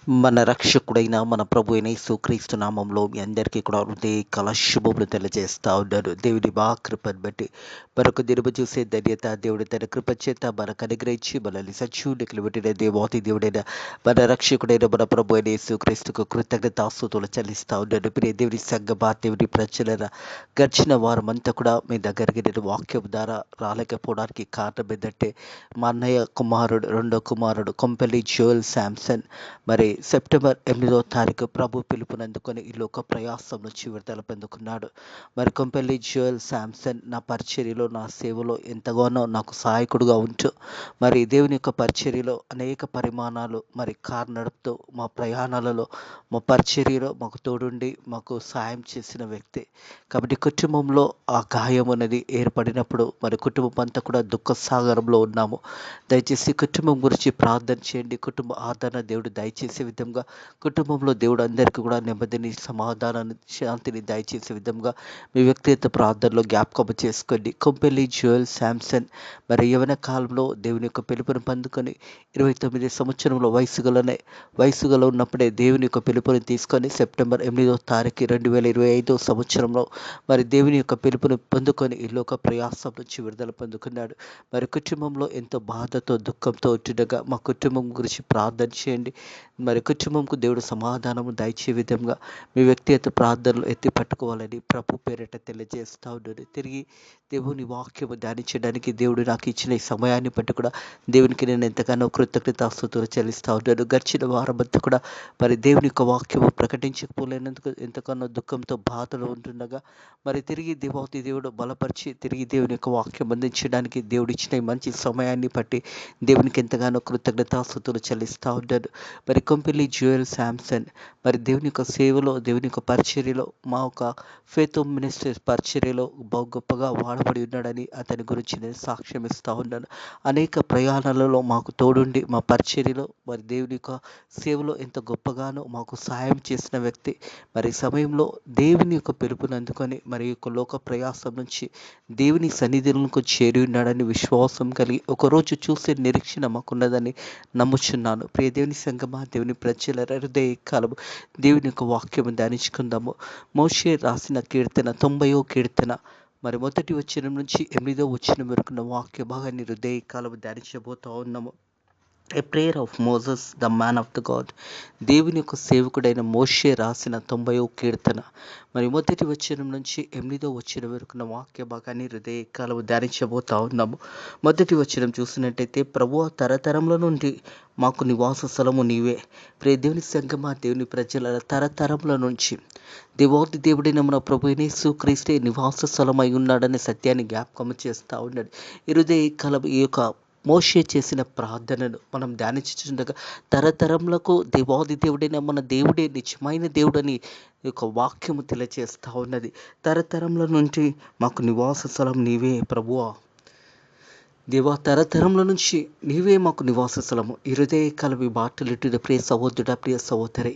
మన రక్షకుడైన మన ప్రభు అయిన యేసుక్రీస్తు నామంలో మీ అందరికీ కూడా హృదయపూర్వక శుభములు తెలియజేస్తా ఉన్నాను. దేవుని కృపను బట్టి మరొక దినము చూసే ధన్యత దేవుడు తన కృప చేత మనకు అనుగ్రహించి మనల్ని సజీవునికి పెట్టిన దేవాతి దేవుడైన మన రక్షకుడైన మన ప్రభు అయిన యేసుక్రీస్తుకు కృతజ్ఞతాస్తుతులు చెల్లిస్తా ఉన్నాను. ప్రియ దేవుని సంగమా, దేవుని ప్రజల గడిచిన వారమంతా కూడా మీ దగ్గరికి నేను వాక్యం ద్వారా రాలేకపోవడానికి కారణం ఏంటంటే, మా అన్నయ్య కుమారుడు, రెండో కుమారుడు కొంపెల్లి జోయల్ శాంసన్ మరి సెప్టెంబర్ 8వ తారీఖు ప్రభు పిలుపునందుకొని ఈ లోక ప్రయాసం నుంచి విడుదల పొందుకున్నాడు. మరి కొంపెల్లి జోయల్ శాంసన్ నా పరిచర్యలో, నా సేవలో ఎంతగానో నాకు సహాయకుడుగా ఉంటూ మరి దేవుని యొక్క పరిచర్యలో అనేక పరిమాణాలు మరి కారు నడుపుతూ మా ప్రయాణాలలో, మా పరిచర్యలో మాకు తోడుండి మాకు సాయం చేసిన వ్యక్తి. కాబట్టి కుటుంబంలో ఆ గాయం అనేది ఏర్పడినప్పుడు మరి కుటుంబం అంతా కూడా దుఃఖ సాగరంలో ఉన్నాము. దయచేసి కుటుంబం గురించి ప్రార్థన చేయండి. కుటుంబ ఆదరణ దేవుడు దయచేసే విధంగా, కుటుంబంలో దేవుడు అందరికీ కూడా నెమ్మదిని, సమాధానాన్ని, శాంతిని దయచేసే విధంగా మీ వ్యక్తిగత ప్రార్థనలో జ్ఞాపకం చేసుకోండి. కొంపెల్లి జోయల్ శాంసన్ మరి యవన కాలంలో దేవుని యొక్క పిలుపుని పొందుకొని 29 సంవత్సరంలో వయసుగల ఉన్నప్పుడే దేవుని యొక్క పిలుపుని తీసుకొని సెప్టెంబర్ 8వ తారీఖు 2025 సంవత్సరంలో మరి దేవుని యొక్క పిలుపుని పొందుకొని ఈ లోక ప్రయాసం నుంచి విడుదల పొందుకున్నాడు. మరి కుటుంబంలో ఎంతో బాధతో, దుఃఖంతో ఉంటుండగా మా కుటుంబం గురించి ప్రార్థన చేయండి. మరి కుటుంబంకు దేవుడు సమాధానము దయచే విధంగా మీ వ్యక్తిగత ప్రార్థనలు ఎత్తి పట్టుకోవాలని ప్రభు పేరిట తెలియజేస్తా ఉన్నాడు. తిరిగి దేవుని వాక్యము ధ్యానించడానికి దేవుడు నాకు ఇచ్చిన ఈ సమయాన్ని బట్టి కూడా దేవునికి నేను ఎంతగానో కృతజ్ఞతాస్తుతులు చెల్లిస్తా ఉన్నాను. గడిచిన వారమంతా కూడా మరి దేవుని యొక్క వాక్యము ప్రకటించకపోలేనందుకు ఎంతగానో దుఃఖంతో బాధలు ఉంటుండగా మరి తిరిగి దేవుడు బలపరిచి తిరిగి దేవుని యొక్క వాక్యం అందించడానికి దేవుడు ఇచ్చిన ఈ మంచి సమయాన్ని బట్టి దేవునికి ఎంతగానో కృతజ్ఞతాస్తుతులు చెల్లిస్తూ ఉన్నాను. మరి కొంపెల్లి జోయల్ శాంసన్ మరి దేవుని యొక్క సేవలో, దేవుని యొక్క పరిచర్యలో, మా ఒక ఫేత్ మినిస్ట్రీస్ పరిచర్యలో బహు గొప్పగా వాడబడి ఉన్నాడని అతని గురించి నేను సాక్ష్యం ఇస్తూ ఉన్నాను. అనేక ప్రయాణాలలో మాకు తోడుండి మా పరిచర్యలో మరి దేవుని యొక్క సేవలో ఎంత గొప్పగానో మాకు సహాయం చేసిన వ్యక్తి. మరి సమయంలో దేవుని యొక్క పిలుపుని అందుకొని మరి యొక్క లోక ప్రయాసం నుంచి దేవుని సన్నిధిలకు చేరి ఉన్నాడని విశ్వాసం కలిగి ఒకరోజు చూసే నిరీక్షణ మాకున్నదని నమ్ముచున్నాను. ప్రియ దేవుని సంగమా, దేవుని ప్రజల హృదయ కాలము దేవుని యొక్క వాక్యము ధ్యానించుకుందాము. మోషే రాసిన కీర్తన 90వ కీర్తన మరి మొదటి వచనం నుంచి 8వ వచనం వరకున్న వాక్య భాగాన్ని హృదయ కాలము ధ్యానించబోతా ఉన్నాము. A prayer of Moses the man of the God. దేవుని యొక్క సేవకుడైన మోషే రాసిన 90వ కీర్తన మరి మొదటి వచనం నుంచి 8వ వచనం వరకున్న వాక్య భాగాన్ని హృదయ కాలము ధ్యానించబోతా ఉన్నాము. మొదటి వచనం చూసినట్టయితే, ప్రభువా, తరతరముల నుండి మాకు నివాస స్థలము నీవే. ప్రియ దేవుని సంగమా, దేవుని ప్రజల తరతరముల నుంచి దేవాది దేవుడైన మన ప్రభు యేసుక్రీస్తే నివాస స్థలమై ఉన్నాడనే సత్యాన్ని జ్ఞాపకం చేస్తూ ఉన్నాడు. ఈ హృదయ కాలము ఈ యొక్క మోషే చేసిన ప్రార్థనను మనం ధ్యానించుచుండగా తరతరములకు దేవాది దేవుడైన మన దేవుడే నిజమైన దేవుడని యొక్క వాక్యము తెలియజేస్తూ ఉన్నది. తరతరముల నుండి మాకు నివాస స్థలం నీవే ప్రభువా. దేవా, తరతరముల నుంచి నీవే మాకు నివాస స్థలము. ఈ హృదయ కలవి బాటలిట్టిన ప్రియ సహోదరుడ, ప్రియ సహోదరి,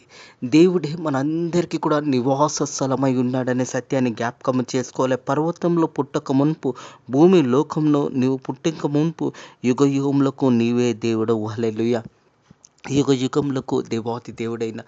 దేవుడే మనందరికీ కూడా నివాస స్థలమై ఉన్నాడనే సత్యాన్ని జ్ఞాపకం చేసుకోవాలి. పర్వతంలో పుట్టక మునుపు, భూమి లోకంలో నీవు పుట్టక మునుపు యుగ యుగములకు నీవే దేవుడు. హల్లెలూయా. యుగ యుగములకు దేవాతి దేవుడైన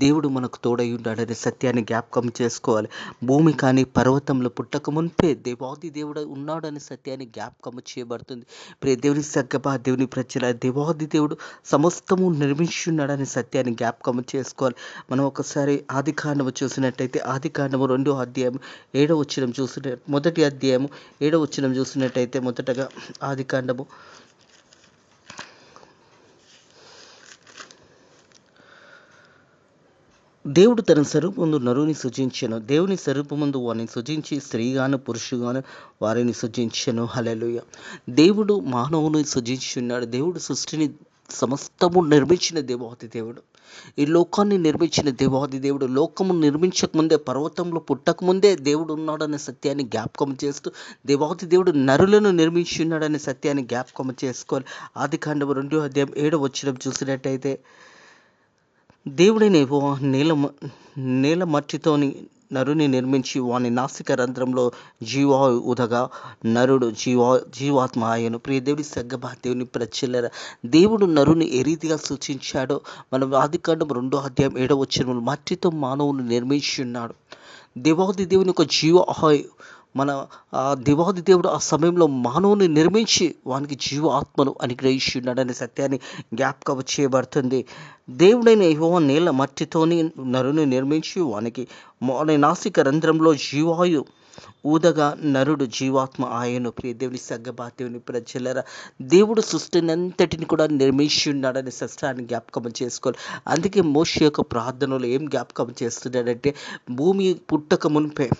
దేవుడు మనకు తోడై ఉన్నాడనే సత్యాన్ని జ్ఞాపకం చేసుకోవాలి. భూమి కానీ పర్వతంలో పుట్టక మునిపే దేవాది దేవుడు ఉన్నాడనే సత్యాన్ని జ్ఞాపకం చేయబడుతుంది. ప్రియ దేవుని సగ్గబా, దేవుని ప్రజల దేవాది దేవుడు సమస్తము నిర్మించి ఉన్నాడనే సత్యాన్ని జ్ఞాపకం చేసుకోవాలి. మనం ఒకసారి ఆది కాండము చూసినట్టయితే, ఆది కాండము 2వ అధ్యాయం 7వ వచనం మొదటి అధ్యాయము 7వ వచనం చూసినట్టయితే, మొదటగా ఆది కాండము దేవుడు తన స్వరూపమందు నరుని సృజించెను. దేవుని స్వరూపమందు వారిని సృజించి స్త్రీగాను పురుషుగాను వారిని సృజించెను. హల్లెలూయా. దేవుడు మానవుని సృజించి ఉన్నాడు. దేవుడు సృష్టిని సమస్తము నిర్మించిన దేవాది దేవుడు. ఈ లోకాన్ని నిర్మించిన దేవాది దేవుడు. లోకము నిర్మించకముందే, పర్వతంలో పుట్టకముందే దేవుడు ఉన్నాడనే సత్యాన్ని జ్ఞాపకం చేస్తూ దేవాది దేవుడు నరులను నిర్మించి ఉన్నాడనే సత్యాన్ని జ్ఞాపకం చేసుకోవాలి. ఆది కాండము 2వ అధ్యాయం 7వ వచనం చూసినట్టయితే, దేవుడైన యెహోవా నేల మట్టితోని నరుని నిర్మించి వాని నాసిక రంధ్రంలో జీవా ఉదగా నరుడు జీవాత్మ ఆయను. ప్రియ దేవుని సంగమా, దేవుని ప్రజలరా, దేవుడు నరుని ఏ రీతిగా సూచించాడో మనం ఆదికాండం 2:7 మట్టితో మానవుని నిర్మించి ఉన్నాడు. దేవాది దేవుని ఒక మన దేవాది దేవుడు ఆ సమయంలో మానవుని నిర్మించి వానికి జీవ ఆత్మను అనుగ్రహించి ఉన్నాడనే సత్యాన్ని జ్ఞాపకం చేయబడుతుంది. దేవుడైన యెహోవా నేల మట్టితోని నరుని నిర్మించి వానికి నాసిక రంధ్రంలో జీవాయు ఊదగా నరుడు జీవాత్మ ఆయను. ప్రియ దేవుని సంగమా, దేవుని ప్రజలరా, దేవుడు సృష్టినంతటిని కూడా నిర్మించి ఉన్నాడనే సత్యాన్ని జ్ఞాపకం చేసుకోవాలి. అందుకే మోషే యొక్క ప్రార్థనలో ఏం జ్ఞాపకం చేస్తున్నాడంటే, భూమి పుట్టక మునిపే,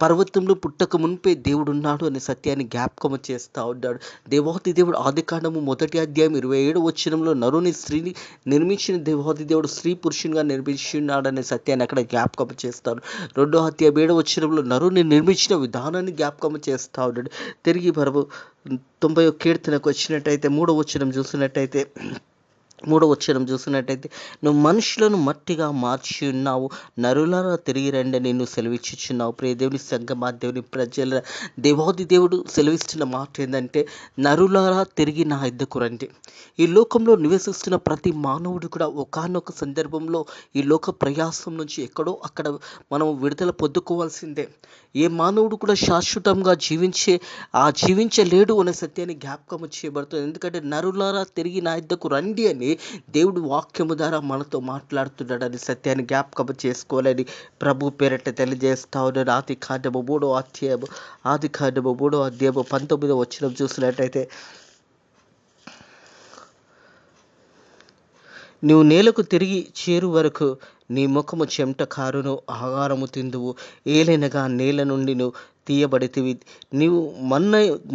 పర్వతంలో పుట్టక మునిపే దేవుడు ఉన్నాడు అనే సత్యాన్ని జ్ఞాపకం చేస్తూ ఉన్నాడు. దేవాది దేవుడు ఆదికాండము 1:27 నరుని స్త్రీని నిర్మించిన దేవాది దేవుడు స్త్రీ పురుషునిగా నిర్మించి ఉన్నాడనే సత్యాన్ని అక్కడ జ్ఞాపకం చేస్తాడు. 2:7 నరుని నిర్మించిన విధానాన్ని జ్ఞాపకం చేస్తూ ఉన్నాడు. తిరిగి మనము 91 కీర్తనకు వచ్చినట్టయితే 3వ వచనం చూసినట్టయితే నువ్వు మనుషులను మట్టిగా మార్చి ఉన్నావు, నరులారా తిరిగి రండి నిన్ను సెలవిచ్చుచున్నావు. ప్రియ దేవుని సంగమా, దేవుని ప్రజల, దేవాది దేవుడు సెలవిస్తున్న మాట ఏంటంటే, నరులారా తిరిగి నా యొద్దకు రండి. ఈ లోకంలో నివసిస్తున్న ప్రతి మానవుడు కూడా ఒకానొక సందర్భంలో ఈ లోక ప్రయాసం నుంచి ఎక్కడో అక్కడ మనం విడుదల పొందుకోవాల్సిందే. ఏ మానవుడు కూడా శాశ్వతంగా జీవించలేడు అనే సత్యాన్ని జ్ఞాపకం చేయబడుతుంది. ఎందుకంటే నరులారా తిరిగి నా యొద్దకు రండి అని దేవుడు వాక్యము ద్వారా మనతో మాట్లాడుతున్నాడని సత్యాన్ని జ్ఞాపకం చేసుకోవాలని ప్రభు పేరట తెలియజేస్తా ఉన్నాడు. ఆదికాండము 3:19 వచనం చూసినట్టయితే, నువ్వు నేలకు తిరిగి చేరు వరకు నీ ముఖము చెమట కారును, ఆహారము తిందువు, ఏలైనగా నేల నుండి నువ్వు తీయబడితివి, నీవు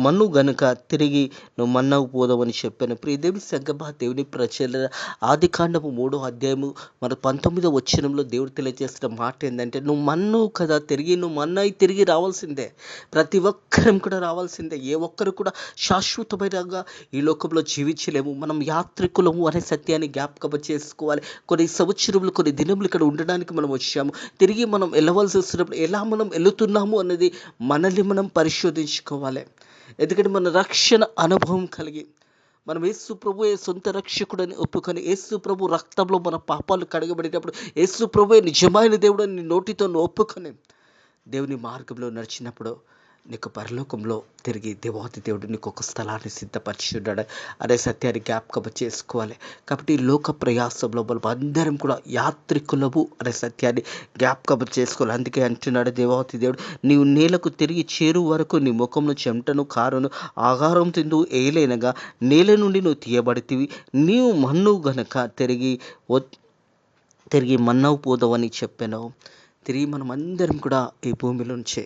మన్ను గనుక తిరిగి నువ్వు మన్నవు పోదవని చెప్పాను. ప్రియ దేవుని సంగమా, దేవుని ప్రజల, ఆదికాండము 3:19 వచనంలో దేవుడు తెలియజేస్తున్న మాట ఏంటంటే, నువ్వు మన్ను కదా, నువ్వు మన్నయి తిరిగి రావాల్సిందే. ప్రతి ఒక్కరం కూడా రావాల్సిందే. ఏ ఒక్కరు కూడా శాశ్వతమైనగా ఈ లోకంలో జీవించలేము. మనం యాత్రికులము అనే సత్యాన్ని జ్ఞాపకం చేసుకోవాలి. కొన్ని సంవత్సరములు, కొన్ని దినములు ఇక్కడ ఉండడానికి మనం వచ్చాము. తిరిగి మనం వెళ్ళవలసి వస్తున్నప్పుడు ఎలా మనం వెళుతున్నాము అన్నది మనల్ని మనం పరిశోధించుకోవాలి. ఎందుకంటే మన రక్షణ అనుభవం కలిగి మనం యేసు ప్రభువే సొంత రక్షకుడని ఒప్పుకొని, యేసు ప్రభు రక్తంలో మన పాపాలు కడగబడినప్పుడు, యేసు ప్రభువే నిజమైన దేవుడు అని నోటితో ఒప్పుకొని దేవుని మార్గంలో నడిచినప్పుడు నీకు పరలోకంలో తిరిగి దేవాది దేవుడు నీకు ఒక స్థలాన్ని సిద్ధపరిచున్నాడు అనే సత్యాన్ని జ్ఞాపకం చేసుకోవాలి. కాబట్టి ఈ లోక ప్రయాసంలో మనం అందరం కూడా యాత్రికులము అనే సత్యాన్ని జ్ఞాపకం చేసుకోవాలి. అందుకే అంటున్నాడు దేవాది దేవుడు, నీవు నేలకు తిరిగి చేరు వరకు నీ ముఖమును చెమటను కారును, ఆహారం తిందు, ఏలైనగా నేల నుండి నువ్వు తీయబడితివి, నీవు మన్ను గనక తిరిగి మన్నవు పోదవని చెప్పాను. తిరిగి మనం అందరం కూడా ఈ భూమిలోంచే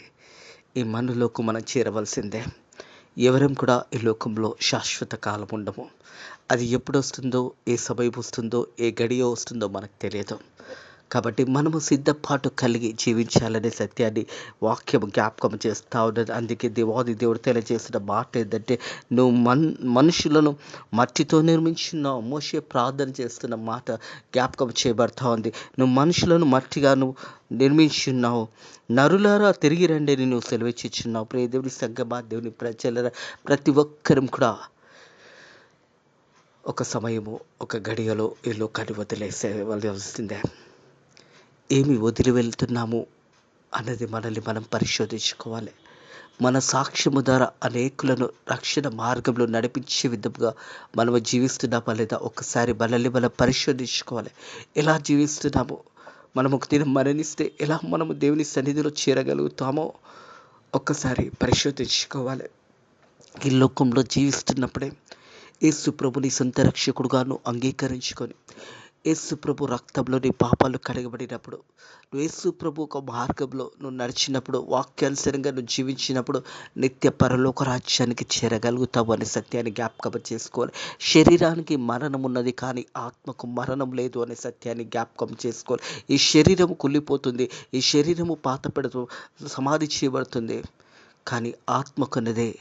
ఈ మన్నులోకి మనం చేరవలసిందే. ఎవరం కూడా ఈ లోకంలో శాశ్వత కాలం ఉండము. అది ఎప్పుడు వస్తుందో, ఏ సమయం వస్తుందో, ఏ గడియ వస్తుందో మనకు తెలియదు. కాబట్టి మనము సిద్ధపాటు కలిగి జీవించాలనే సత్యాన్ని వాక్యం జ్ఞాపకం చేస్తూ ఉన్నది. అందుకే దేవాది దేవుడు తెలియజేసిన మాట ఏంటంటే, నువ్వు మనుషులను మట్టితో నిర్మించున్నావు. మోషే ప్రార్థన చేస్తున్న మాట జ్ఞాపకం చేయబడతా ఉంది. నువ్వు మనుషులను మట్టిగా నువ్వు నిర్మించున్నావు, నరులారా తిరిగి రండి నువ్వు సెలవిచ్చుచున్నావు. ప్రియ దేవుని సంగమా, దేవుని ప్రజల, ప్రతి ఒక్కరం కూడా ఒక సమయము, ఒక గడియలో ఈ లోకాన్ని వదిలేసేవలసిందే. ఏమి వదిలి వెళ్తున్నాము అన్నది మనల్ని మనం పరిశోధించుకోవాలి. మన సాక్ష్యము ద్వారా అనేకులను రక్షణ మార్గంలో నడిపించే విధంగా మనము జీవిస్తున్నామా లేదా ఒక్కసారి మనల్ని మనం పరిశోధించుకోవాలి. ఎలా జీవిస్తున్నామో, మనం ఒక దినం మరణిస్తే ఎలా మనము దేవుని సన్నిధిలో చేరగలుగుతామో ఒక్కసారి పరిశోధించుకోవాలి. ఈ లోకంలో జీవిస్తున్నప్పుడే యేసు ప్రభుని సొంత రక్షకుడుగాను అంగీకరించుకొని, యేసు ప్రభు రక్తంలో నీ పాపాలు కడగబడినప్పుడు, నువ్వు యేసు ప్రభు ఒక మార్గంలో నువ్వు నడిచినప్పుడు, వాక్యానుసారంగా నువ్వు జీవించినప్పుడు నిత్య పరలోక రాజ్యానికి చేరగలుగుతావు అనే సత్యాన్ని జ్ఞాపకం చేసుకోవాలి. శరీరానికి మరణం ఉన్నది కానీ ఆత్మకు మరణం లేదు అనే సత్యాన్ని జ్ఞాపకం చేసుకోవాలి. ఈ శరీరం కుళ్ళిపోతుంది, ఈ శరీరము పాతపెడుతూ సమాధి చేయబడుతుంది, కానీ ఆత్మకున్నదే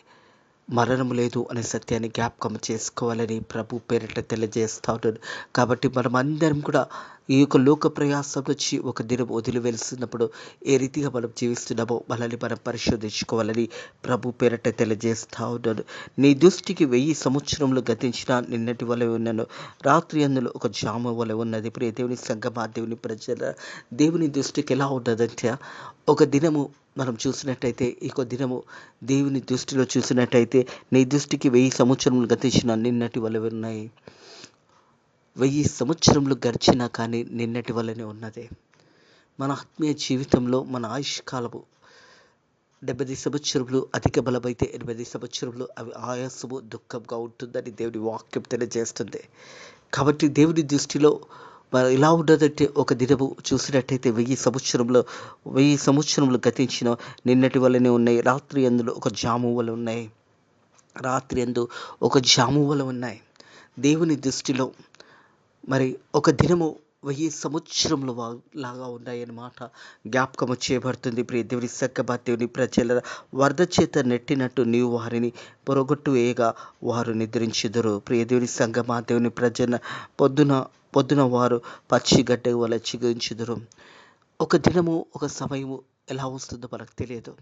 మరణం లేదు అనే సత్యాన్ని జ్ఞాపకం చేసుకోవాలని ప్రభు పేరిట తెలియజేస్తూ ఉంటాడు. కాబట్టి మనం అందరం కూడా ఈ యొక్క లోక ప్రయాసం నుంచి ఒక దినం వదిలివెళ్తున్నప్పుడు ఏ రీతిగా మనం జీవిస్తున్నామో మనల్ని మనం పరిశోధించుకోవాలని ప్రభు పేరట తెలియజేస్తా ఉన్నాను. నీ దృష్టికి 1000 సంవత్సరములు గతించిన నిన్నటి వలె ఉన్నాను, రాత్రి అందులో ఒక జాము వలె ఉన్నది. ప్రియ దేవుని సంగమా, దేవుని ప్రజల, దేవుని దృష్టికి ఎలా ఉన్నదంటే, ఒక దినము మనం చూసినట్టయితే ఇంకో దినము దేవుని దృష్టిలో చూసినట్టయితే నీ దృష్టికి 1000 సంవత్సరములు గతించిన నిన్నటి వలె ఉన్నాయి. 1000 సంవత్సరములు గడిచినా కానీ నిన్నటి వల్లనే ఉన్నది. మన ఆత్మీయ జీవితంలో మన ఆయుష్ కాలము 70 సంవత్సరములు, అధిక బలమైతే 80 సంవత్సరములు అవి ఆయాసము దుఃఖంగా ఉంటుందని దేవుని వాక్యం తెలియజేస్తుంది. కాబట్టి దేవుని దృష్టిలో మరి ఎలా ఉన్నదంటే, ఒక దినము చూసినట్టయితే 1000 సంవత్సరములు గతించిన నిన్నటి వల్లనే ఉన్నాయి. రాత్రి అందులో ఒక జాము వల్ల ఉన్నాయి. రాత్రి అందు ఒక జాము వల్ల ఉన్నాయి. దేవుని దృష్టిలో మరి ఒక దినము 1000 సంవత్సరముల లాగా ఉన్నాయన్నమాట జ్ఞాపకము చేయబడుతుంది. ప్రియ దేవుని సక్కబా, దేవుని ప్రజల, వరద చేత నెట్టినట్టు నీవు వారిని పొరగొట్టు వేయగా వారు నిద్రించుదురు. ప్రియ దేవుని సంగమా, దేవుని ప్రజల, పొద్దున వారు పచ్చి గడ్డ వల్ల చిగురించుదురు. ఒక దినము, ఒక సమయము ఎలా వస్తుందో మనకు తెలియదు.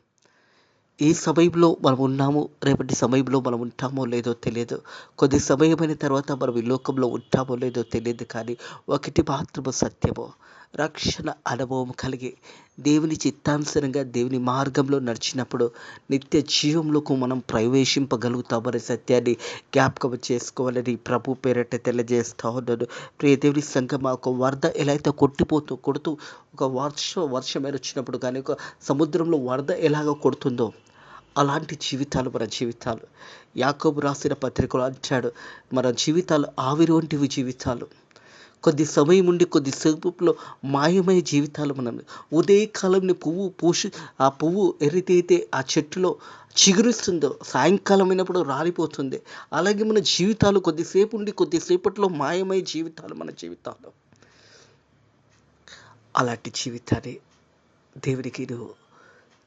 ఈ సమయంలో మనం ఉన్నాము, రేపటి సమయంలో మనం ఉంటామో లేదో తెలియదు. కొద్ది సమయమైన తర్వాత మనం ఈ లోకంలో ఉంటామో లేదో తెలియదు. కానీ ఒకటి మాత్రము సత్యము, రక్షణ అనుభవం కలిగి దేవుని చిత్తానుసారంగా దేవుని మార్గంలో నడిచినప్పుడు నిత్య జీవంలోకి మనం ప్రవేశింపగలుగుతామనే సత్యాన్ని జ్ఞాపకం చేసుకోవాలని ప్రభు పేరట తెలియజేస్తా ఉన్నాను. ప్రియ దేవుని సంగమా, ఒక వరద ఎలా అయితే కొడుతూ ఒక వర్షం వచ్చినప్పుడు కానీ ఒక సముద్రంలో వరద ఎలాగ కొడుతుందో అలాంటి జీవితాలు మన జీవితాలు. యాకోబు రాసిన పత్రికలో అంటాడు, మన జీవితాలు ఆవిరి వంటివి జీవితాలు. కొద్ది సమయం ఉండి కొద్దిసేపులో మాయమయ్యే జీవితాలు మనం. ఉదయకాలంని ఆ పువ్వు ఎరితైతే ఆ చెట్టులో చిగురిస్తుందో సాయంకాలం అయినప్పుడు రాలిపోతుంది. అలాగే మన జీవితాలు కొద్దిసేపు ఉండి కొద్దిసేపట్లో మాయమయ్యే జీవితాలు మన జీవితాలు. అలాంటి జీవితాన్ని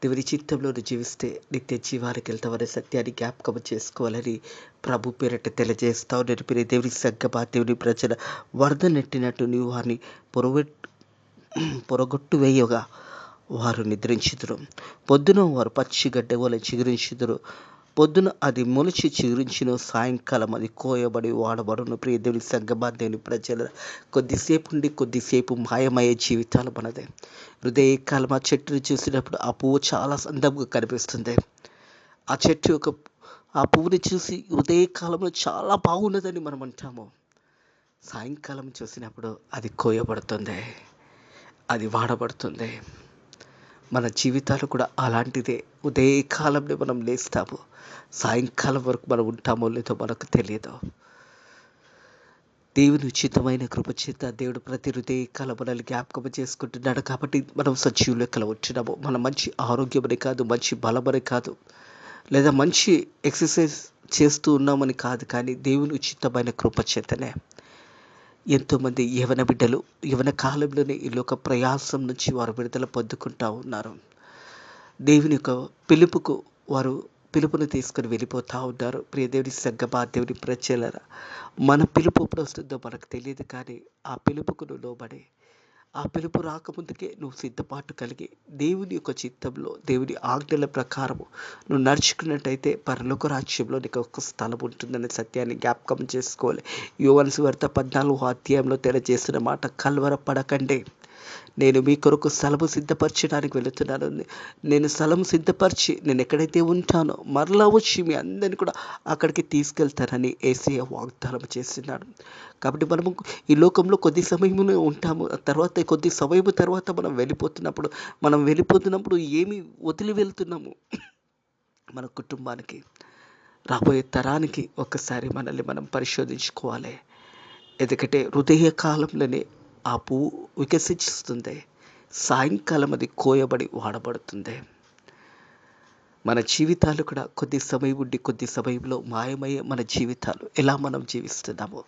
దేవుని చిత్తంలో జీవిస్తే నిత్య జీవానికి వెళ్తామనే సత్యాన్ని జ్ఞాపకం చేసుకోవాలని ప్రభు పేరట తెలియజేస్తావు. నేను ప్రియ దేవుని సంగమా, దేవుని ప్రజల, వరద నెట్టినట్టు నీవు వారిని పొరగొట్టు వేయగా వారు నిద్రించుదురు. పొద్దున వారు పచ్చిగడ్డ వలె చిగురించుదురు. పొద్దున అది మొలిచి చిగురించిన, సాయంకాలం అది కోయబడి వాడబడును. ప్రియ దేవుని సంగమా, దేవుని ప్రజల, కొద్దిసేపు ఉండి కొద్దిసేపు మాయమయ్యే జీవితాలు మనదే. హృదయకాలం ఆ చెట్టుని చూసినప్పుడు ఆ పువ్వు చాలా అందంగా కనిపిస్తుంది. ఆ పువ్వుని చూసి హృదయకాలంలో చాలా బాగున్నదని మనం అంటాము. సాయంకాలం చూసినప్పుడు అది కోయబడుతుంది, అది వాడబడుతుంది. మన జీవితాలు కూడా అలాంటిదే. ఉదయకాలంలో మనం లేస్తాము, సాయంకాలం వరకు మనం ఉంటామో లేదో మనకు తెలియదు. దేవుని ఉచితమైన కృపచేత దేవుడు ప్రతి హృదయకాలం మనల్ని జ్ఞాపకం చేసుకుంటున్నాడు. కాబట్టి మనం సజీవ లెక్కలో వచ్చినాము. మనం మంచి ఆరోగ్యమని కాదు, మంచి బలమని కాదు, లేదా మంచి ఎక్సర్సైజ్ చేస్తూ ఉన్నామని కాదు, కానీ దేవుని ఉచితమైన కృపచేతనే ఎంతోమంది యవన బిడ్డలు యవన కాలంలోనే ఈ లోక ప్రయాసం నుంచి వారు విడుదల పొందుకుంటూ ఉన్నారు. దేవుని యొక్క పిలుపును తీసుకుని వెళ్ళిపోతూ ఉన్నారు. ప్రియ దేవుని సంగమా, దేవుని ప్రజలరా, మన పిలుపు ఎప్పుడు వస్తుందో మనకు తెలియదు. కానీ ఆ పిలుపుకు నువ్వు లోబడి, ఆ పిలుపు రాకముందుకే నువ్వు సిద్ధపాటు కలిగి దేవుని యొక్క చిత్తంలో, దేవుని ఆజ్ఞల ప్రకారము నువ్వు నడుచుకున్నట్టయితే పరలోక రాజ్యంలో నీకు ఒక స్థలం ఉంటుందనే సత్యాన్ని జ్ఞాపకం చేసుకోవాలి. యోహాను సువార్త 14వ అధ్యాయంలో తెలియజేస్తున్న మాట, కలవరపడకండి, నేను మీ కొరకు స్థలము సిద్ధపరచడానికి వెళుతున్నాను. నేను స్థలం సిద్ధపరిచి నేను ఎక్కడైతే ఉంటానో మరలా వచ్చి మీ అందరినీ కూడా అక్కడికి తీసుకెళ్తానని యేసయ్య వాగ్దానం చేస్తున్నాడు. కాబట్టి మనము ఈ లోకంలో కొద్ది సమయమునే ఉంటాము. కొద్ది సమయం తర్వాత మనం వెళ్ళిపోతున్నప్పుడు ఏమి వదిలి వెళ్తున్నాము? మన కుటుంబానికి, రాబోయే తరానికి ఒక్కసారి మనల్ని మనం పరిశోధించుకోవాలి. ఎందుకంటే హృదయ కాలంలోనే ఆ పువ్వు వికసిస్తుంది, సాయంకాలం అది కోయబడి వాడబడుతుంది. మన జీవితాలు కూడా కొద్ది సమయం ఉండి కొద్ది సమయంలో మాయమయ్యే మన జీవితాలు. ఎలా మనం జీవిస్తున్నామో,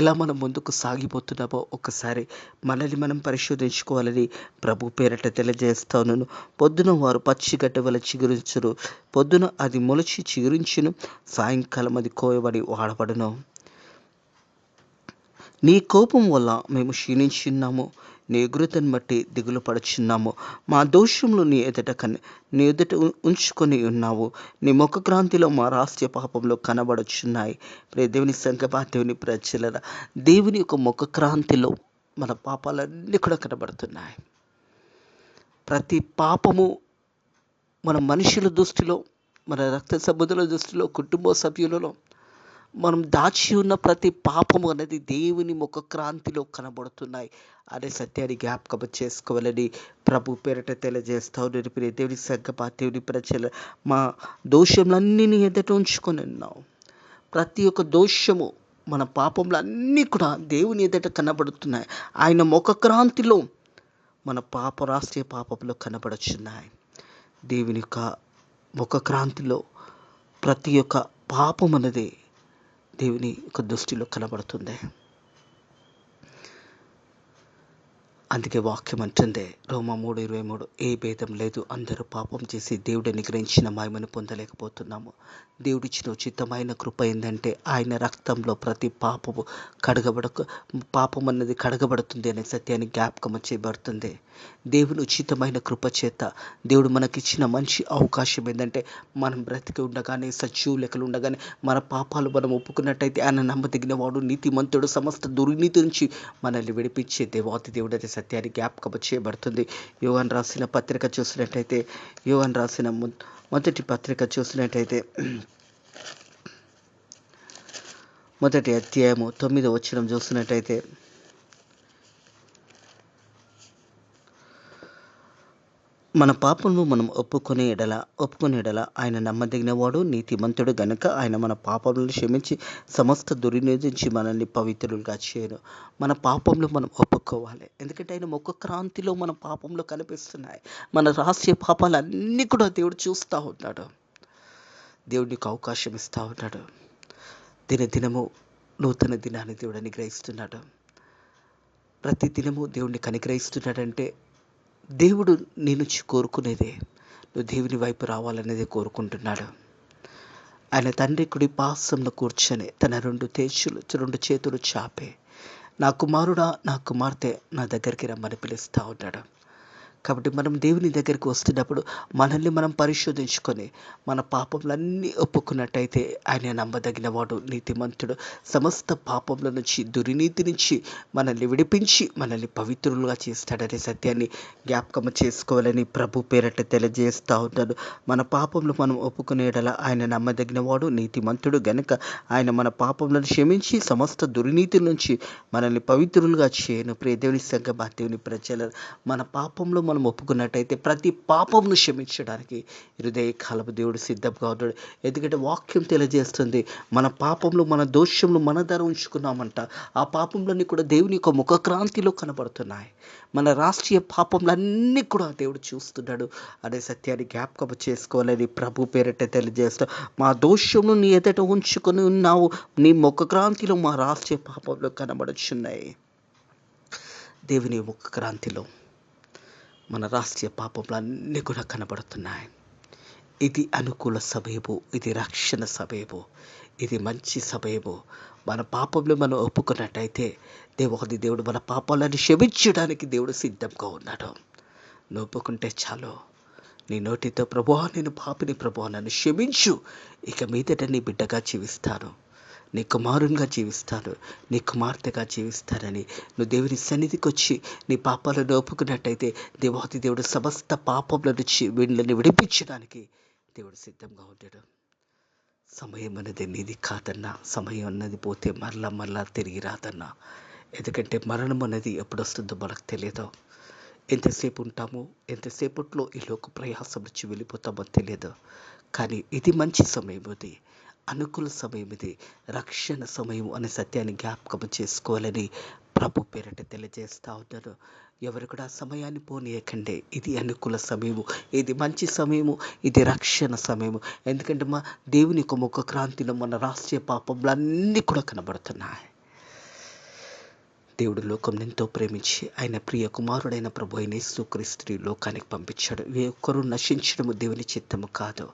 ఎలా మనం ముందుకు సాగిపోతున్నామో ఒక్కసారి మనల్ని మనం పరిశోధించుకోవాలని ప్రభు పేరట తెలియజేస్తాను. పొద్దున వారు పచ్చిగడ్డ వల్ల చిగురించును, పొద్దున అది మొలిచి చిగురించును, సాయంకాలం అది కోయబడి వాడబడును. నీ కోపం వల్ల మేము క్షీణించున్నాము, నీ ఉగ్రతను బట్టి దిగులు పడుచున్నాము. మా దోషములు నీ ఎదుట ఉంచుకొని ఉన్నావు. నీ ముఖక్రాంతిలో మా రహస్య పాపంలో కనబడుచున్నాయి. దేవుని సంగమా, దేవుని ప్రజలరా, దేవుని యొక్క ముఖక్రాంతిలో మన పాపాలన్నీ కూడా కనబడుతున్నాయి. ప్రతి పాపము మన మనుషుల దృష్టిలో, మన రక్త సంబంధుల దృష్టిలో, కుటుంబ సభ్యులలో మనం దాచి ఉన్న ప్రతి పాపము అనేది దేవుని ముఖక్రాంతిలో కనబడుతున్నాయి అనే సత్యాన్ని జ్ఞాపకం చేసుకోవాలని ప్రభు పేరిట తెలియజేస్తావు. నిలిపిన దేవుని సంగమా, దేవుని ప్రజల, మా దోషములన్నీ నీ ఎదుట ఉంచుకొని ఉన్నావు. ప్రతి ఒక్క దోషము, మన పాపములన్నీ కూడా దేవుని ఎదుట కనబడుతున్నాయి. ఆయన ముఖక్రాంతిలో మన రాష్ట్రీయ పాపంలో కనబడుచున్నాయి. దేవుని యొక్క ముఖక్రాంతిలో ప్రతి ఒక్క పాపం అనేది దేవుని యొక్క దృష్టిలో కనబడుతుంది. అందుకే వాక్యం అంటుంది రోమా 3:23, ఏ భేదం లేదు, అందరూ పాపం చేసి దేవుడు అనుగ్రహించిన మహిమను పొందలేకపోతున్నాము. దేవుడిచ్చిన ఉచితమైన కృప ఏంటంటే ఆయన రక్తంలో ప్రతి పాపం అన్నది కడగబడుతుంది అనే సత్యాన్ని జ్ఞాపకం చేయబడుతుంది. దేవుని ఉచితమైన కృప చేత దేవుడు మనకిచ్చిన మంచి అవకాశం ఏంటంటే మనం బ్రతికి ఉండగానే, సజీవ లెక్కలు ఉండగానే మన పాపాలు మనం ఒప్పుకున్నట్టయితే ఆయన నమ్మదగిన వాడు, నీతిమంతుడు, సమస్త దుర్నీతి నుంచి మనల్ని విడిపించే దేవాతి దేవుడు అనే సత్యాన్ని జ్ఞాపకం చేయబడుతుంది. యోహాను రాసిన పత్రిక చూసినట్టయితే, యోహాను రాసిన మొదటి పత్రిక చూసినట్టయితే, మొదటి అధ్యాయము 9వ వచనం చూసినట్టయితే, మన పాపమును మనం ఒప్పుకునే ఎడల ఆయన నమ్మదగిన వాడు, నీతిమంతుడు గనుక ఆయన మన పాపములను క్షమించి సమస్త దుర్నీతి నుంచి మనల్ని పవిత్రులుగా చేయను. మన పాపములు మనం ఒప్పుకోవాలి. ఎందుకంటే ఆయన ముఖక్రాంతిలో మన పాపంలో కనిపిస్తున్నాయి. మన రహస్య పాపాలన్నీ కూడా దేవుడు చూస్తూ ఉన్నాడు. దేవుడికి అవకాశం ఇస్తూ ఉన్నాడు. దినదినము నూతన దినాన్ని దేవుడు అనుగ్రహిస్తున్నాడు. ప్రతి దినము దేవుడిని అనుగ్రహిస్తున్నాడంటే దేవుడు నీ నుంచి కోరుకునేదే, నువ్వు దేవుని వైపు రావాలనేది కోరుకుంటున్నాడు. ఆయన తండ్రి కుడి పార్శ్వంలో కూర్చొని తన రెండు చేతులు చాపే, నా కుమారుడా, నా కుమార్తె, నా దగ్గరికి రమ్మని పిలుస్తూ ఉన్నాడు. కాబట్టి మనం దేవుని దగ్గరికి వస్తున్నప్పుడు మనల్ని మనం పరిశోధించుకొని మన పాపములన్నీ ఒప్పుకున్నట్టయితే ఆయన నమ్మదగిన వాడు, నీతిమంతుడు, సమస్త పాపముల నుంచి, దుర్నీతి నుంచి మనల్ని విడిపించి మనల్ని పవిత్రులుగా చేస్తాడనే సత్యాన్ని జ్ఞాపకం చేసుకోవాలని ప్రభు పేరట తెలియజేస్తూ ఉన్నాడు. మన పాపములు మనం ఒప్పుకునేటలా ఆయన నమ్మదగిన వాడు, నీతిమంతుడు గనుక ఆయన మన పాపములను క్షమించి సమస్త దుర్నీతి నుంచి మనల్ని పవిత్రులుగా చేయను. ప్రియ దేవుని సంగమా, దేవుని ప్రజల, మన పాపంలో మనం ఒప్పుకున్నట్టయితే ప్రతి పాపంను క్షమించడానికి హృదయకాలపు దేవుడు సిద్ధంగా ఉన్నాడు. ఎందుకంటే వాక్యం తెలియజేస్తుంది, మన పాపంలో, మన దోషంలో మన ధర ఉంచుకున్నామంట. ఆ పాపంలన్నీ కూడా దేవుని యొక్క ముఖక్రాంతిలో కనబడుతున్నాయి. మన రాష్ట్రీయ పాపంలన్నీ కూడా దేవుడు చూస్తున్నాడు అనే సత్యాన్ని జ్ఞాపకం చేసుకోవాలని ప్రభు పేరిట తెలియజేస్తాం. మా దోషంను నీ ఎదుట ఉంచుకొని ఉన్నావు, నీ ముఖక్రాంతిలో మా రాష్ట్రీయ పాపంలో కనబడుచున్నాయి. దేవుని ముఖక్రాంతిలో మన రాష్ట్రీయ పాపములన్నీ కూడా కనబడుతున్నాయి. ఇది అనుకూల సమయము, ఇది రక్షణ సమయము, ఇది మంచి సమయము. మన పాపంలో మనం ఒప్పుకున్నట్టయితే దేవుడు మన పాపాలను క్షమించడానికి దేవుడు సిద్ధంగా ఉన్నాడు. నువ్వు ఒప్పుకుంటే చాలు. నీ నోటితో, ప్రభువా నేను పాపిని, ప్రభువా నన్ను క్షమించు, ఇక మీదట నీ బిడ్డగా జీవిస్తాను, నీ కుమారునిగా జీవిస్తాను, నీ కుమార్తెగా జీవిస్తానని నువ్వు దేవుని సన్నిధికి వచ్చి నీ పాపాలను ఒప్పుకున్నట్టయితే దేవుడు సమస్త పాపముల నుంచి వీళ్ళని విడిపించడానికి దేవుడు సిద్ధంగా ఉంటాడు. సమయం అనేది నీది కాదన్నా, సమయం అన్నది పోతే మరలా తిరిగి రాదన్నా. ఎందుకంటే మరణం అనేది ఎప్పుడు వస్తుందో మనకు తెలియదు. ఎంతసేపు ఉంటామో, ఎంతసేపట్లో ఈ లోక ప్రయాసం నుంచి వెళ్ళిపోతామో తెలియదు. కానీ ఇది మంచి సమయం, ఇది అనుకూల సమయం, ఇది రక్షణ సమయం అనే సత్యాన్ని జ్ఞాపకం చేసుకోవాలని ప్రభు పేరట తెలియజేస్తూ ఉన్నాను. ఎవరు కూడా సమయాన్ని పోనీయకండి. ఇది అనుకూల సమయము, ఇది మంచి సమయము, ఇది రక్షణ సమయము. ఎందుకంటే మా దేవుని యొక్క ముఖక్రాంతిలో మన రాష్ట్రీయ పాపములన్నీ కూడా కనబడుతున్నాయి. దేవుడు లోకం ఎంతో ప్రేమించి ఆయన ప్రియ కుమారుడైన ప్రభు అయిన యేసుక్రీస్తుని లోకానికి పంపించాడు. ఏ ఒక్కరూ నశించడము దేవుని చిత్తము కాదు.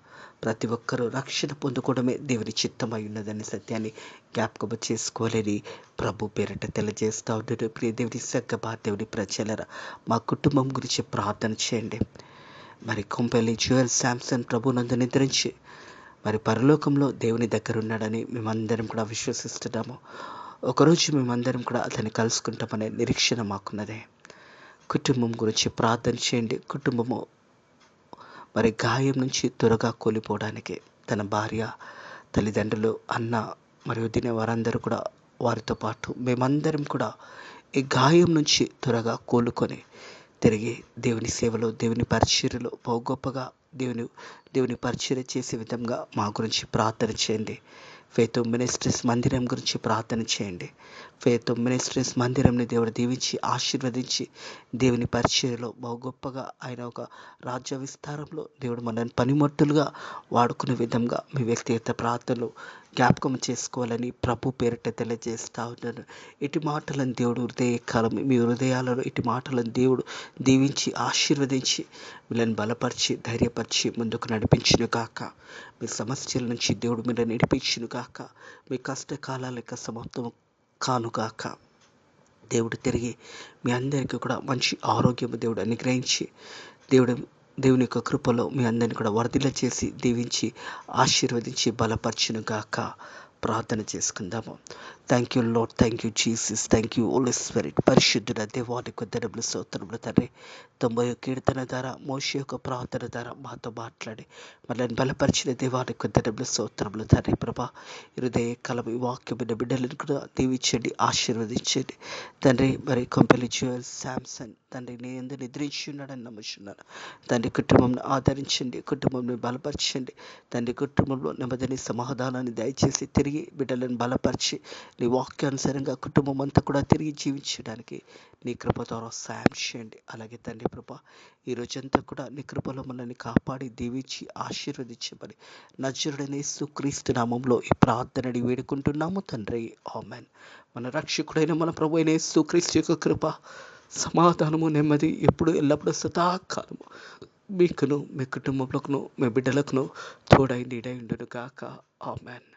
ప్రతి ఒక్కరూ రక్షణ పొందుకోవడమే దేవుని చిత్తమై ఉన్నదనే సత్యాన్ని జ్ఞాపకం చేసుకోవాలని ప్రభు పేరిట తెలియజేస్తా ఉన్నాడు. ప్రియ దేవుని సంగమా, దేవుని ప్రజలరా, మా కుటుంబం గురించి ప్రార్థన చేయండి. మరి కొంపెల్లి జ్యువెల్ శాంసన్ ప్రభునందు నిద్రించి మరి పరలోకంలో దేవుని దగ్గర ఉన్నాడని మేమందరం కూడా విశ్వసిస్తున్నాము. ఒకరోజు మేమందరం కూడా అతన్ని కలుసుకుంటామనే నిరీక్షణ మాకున్నదే. కుటుంబం గురించి ప్రార్థన చేయండి. కుటుంబము మరి గాయం నుంచి త్వరగా కోల్పోవడానికి తన భార్య, తల్లిదండ్రులు, అన్న మరియు వదిన వారందరూ కూడా వారితో పాటు మేమందరం కూడా ఈ గాయం నుంచి త్వరగా కోలుకొని తిరిగి దేవుని సేవలో, దేవుని పరిచర్యలో బహు గొప్పగా దేవుని పరిచర్య చేసే విధంగా మా గురించి ప్రార్థన చేయండి. ఫెయిత్ మినిస్ట్రీస్ మందిరం గురించి ప్రార్థన చేయండి. ఫెయిత్ మినిస్ట్రీస్ మందిరంని దేవుడు దీవించి ఆశీర్వదించి దేవుని పరిచర్యలో బహు గొప్పగా ఆయన ఒక రాజ్య విస్తారంలో దేవుడు మనల్ని పనిముట్టులుగా వాడుకునే విధంగా మీ వ్యక్తిగత ప్రార్థనలు జ్ఞాపకం చేసుకోవాలని ప్రభు పేరిట తెలియజేస్తా ఉన్నాను. ఇటు మాటలను దేవుడు హృదయకాలం మీ హృదయాలలో ఇటు మాటలను దేవుడు దీవించి ఆశీర్వదించి వీళ్ళని బలపరిచి ధైర్యపరిచి ముందుకు నడిపించును గాక. మీ సమస్యల నుంచి దేవుడు మీరు నడిపించును గాక. మీ కష్టకాలాల యొక్క సమాప్తం కానుగాక. దేవుడు తిరిగి మీ అందరికీ కూడా మంచి ఆరోగ్యము దేవుడు అనుగ్రహించి దేవుని యొక్క కృపలో మీ అందరిని కూడా వర్ధిల్ల చేసి దీవించి ఆశీర్వదించి బలపరచును గాక. ప్రార్థన చేసుకుందాము. Thank you Lord, thank you Jesus, thank you Holy Spirit. పరిశుద్ధుడ దేవానికి వందనములు, స్తోత్రములు తండ్రి. 90వ కీర్తన ద్వారా, మోషే యొక్క ప్రార్థన ద్వారా మాతో మాట్లాడి మనల్ని బలపరిచిన దేవానికి వందనములు, స్తోత్రములు తండ్రి. ప్రభా, హృదయ కలం ఈ వాక్యమైన బిడ్డలను కూడా దీవించండి, ఆశీర్వదించండి తండ్రి. మరి కొంపెల్లి జ్యువెల్ శాంసన్ తండ్రి నేను ఎందుకు నిద్రించి ఉన్నాడని నమ్ముచున్నాను తండ్రి. కుటుంబంను ఆదరించండి, కుటుంబంను బలపరచండి తండ్రి. కుటుంబంలో నెమ్మదిని సమాధానాన్ని దయచేసి తిరిగి బిడ్డలను బలపరిచి నీ వాక్యానుసారంగా కుటుంబం అంతా కూడా తిరిగి జీవించడానికి నీ కృప ద్వారా సాయం చేయండి. అలాగే తండ్రి ప్రభా, ఈ రోజంతా కూడా నీ కృపలో మనల్ని కాపాడి దీవించి ఆశీర్వదించమని నజరుడైన యేసుక్రీస్తు నామంలో ఈ ప్రార్థనని వేడుకుంటున్నాము తండ్రి. ఆమేన్. మన రక్షకుడైన మన ప్రభు అయిన యేసుక్రీస్తు యొక్క కృప, సమాధానము, నెమ్మది ఎప్పుడు ఎల్లప్పుడూ సదాకాలము మీకును, మీ కుటుంబంలోకును, మీ బిడ్డలకును తోడై నీడై ఉండును గాక. ఆమేన్.